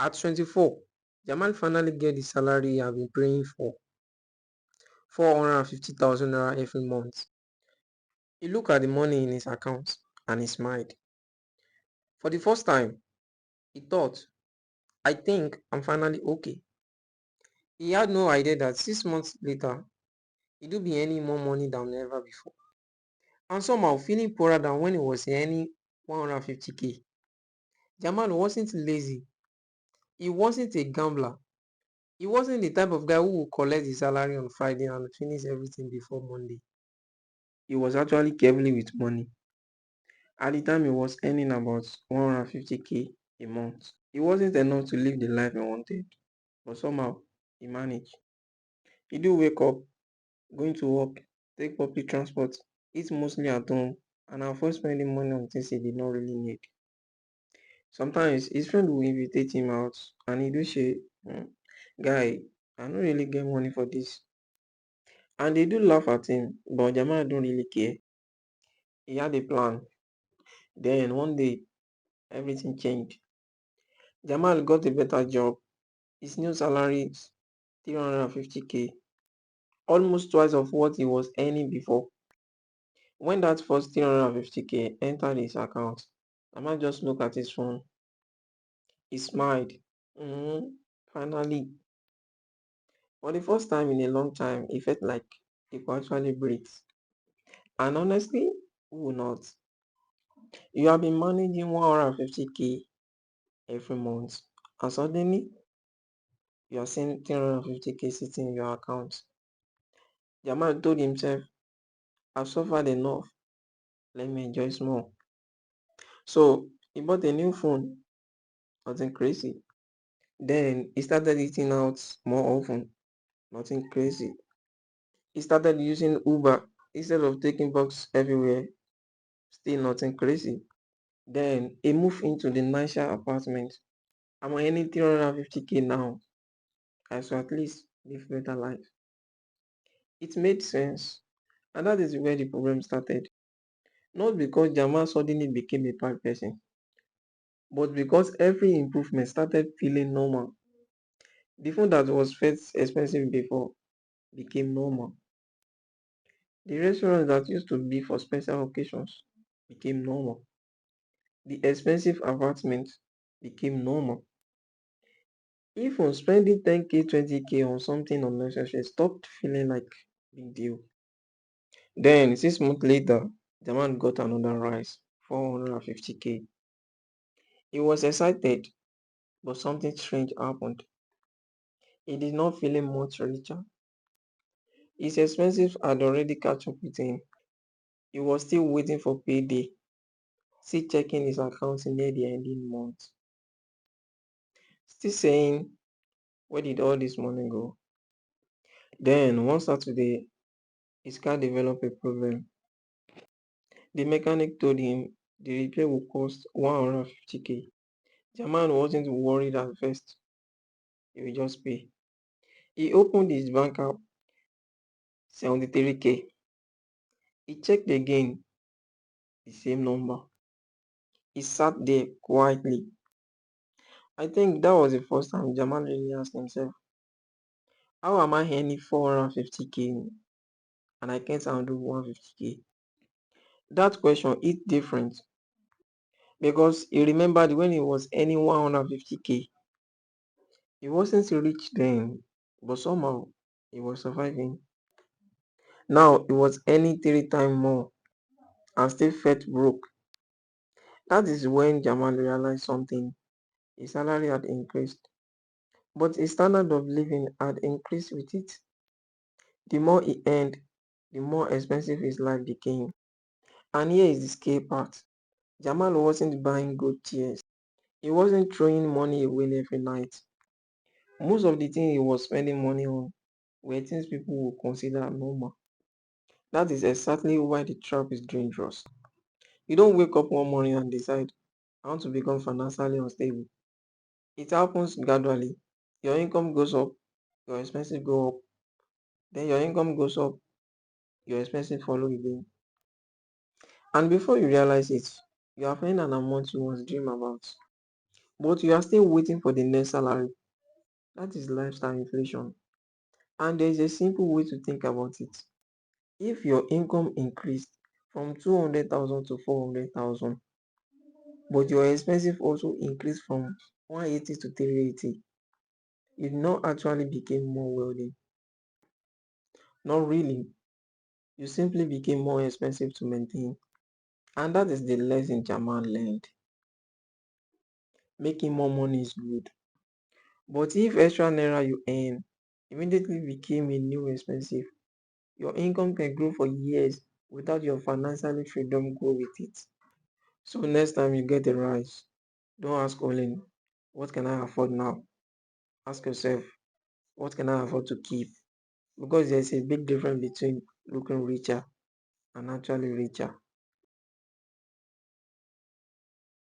At 24, Jamal finally get the salary he have been praying for, 450,000 naira every month. He looked at the money in his account and he smiled. For the first time, he thought, I think I'm finally okay. He had no idea that 6 months later, he do be earning more money than ever before. And somehow feeling poorer than when he was earning 150k. Jamal wasn't lazy. He wasn't a gambler. He wasn't the type of guy who would collect his salary on Friday and finish everything before Monday. He was actually carefully with money. At the time, he was earning about 150k a month. It wasn't enough to live the life he wanted, but somehow he managed. He do wake up, going to work, take public transport, eat mostly at home, and avoid spending money on things he did not really need. Sometimes his friend will invitate him out and he do say, guy, I don't really get money for this. And they do laugh at him, but Jamal don't really care. He had a plan. Then one day, everything changed. Jamal got a better job. His new salary is 350k, almost twice of what he was earning before. When that first 350k entered his account, Jamal just looked at his phone. He smiled. Finally, for the first time in a long time, he felt like he could actually breathe. And honestly, who will not? You have been managing 150k every month, and suddenly you are seeing 350k sitting in your account. Jamal told himself, I've suffered enough. Let me enjoy small. So he bought a new phone, nothing crazy. Then he started eating out more often, nothing crazy. He started using Uber instead of taking bucks everywhere, still nothing crazy. Then he moved into the nicer apartment. I'm earning 350k now. I should at least live better life. It made sense. And that is where the problem started. Not because Jamal suddenly became a bad person, but because every improvement started feeling normal. The phone that was first expensive before became normal. The restaurants that used to be for special occasions became normal. The expensive apartment became normal. Even spending 10k, 20k on something unnecessary stopped feeling like big deal. Then 6 months later, the man got another rise, 450k. He was excited, but something strange happened. He did not feel much richer. His expenses had already catch up with him. He was still waiting for payday, still checking his accounts near the ending month, still saying, where did all this money go? Then one Saturday, his car developed a problem. The mechanic told him the repair would cost 150k. Jamal wasn't worried at first. He will just pay. He opened his bank app, 73k. He checked again, the same number. He sat there quietly. I think that was the first time Jamal really asked himself, how am I earning 450k and I can't handle 150k? That question is different because he remembered when he was earning 150k. He wasn't rich then, but somehow he was surviving. Now he was earning 3 times more and still felt broke. That is when Jamal realized something. His salary had increased, but his standard of living had increased with it. The more he earned, the more expensive his life became. And here is the scary part. Jamal wasn't buying good chairs. He wasn't throwing money away every night. Most of the things he was spending money on were things people would consider normal. That is exactly why the trap is dangerous. You don't wake up one morning and decide, I want to become financially unstable. It happens gradually. Your income goes up, your expenses go up. Then your income goes up, your expenses follow again. And before you realize it, you have earned an amount you once dream about. but you are still waiting for the next salary. That is lifestyle inflation. And there is a simple way to think about it. If your income increased from 200,000 to 400,000, but your expenses also increased from 180 to 380, you did not actually became more wealthy. Not really. You simply became more expensive to maintain. And that is the lesson Jamal learned. Making more money is good. But if extra naira you earn immediately became a new expensive, your income can grow for years without your financial freedom go with it. So next time you get a rise, don't ask only, what can I afford now? Ask yourself, what can I afford to keep? Because there's a big difference between looking richer and actually richer.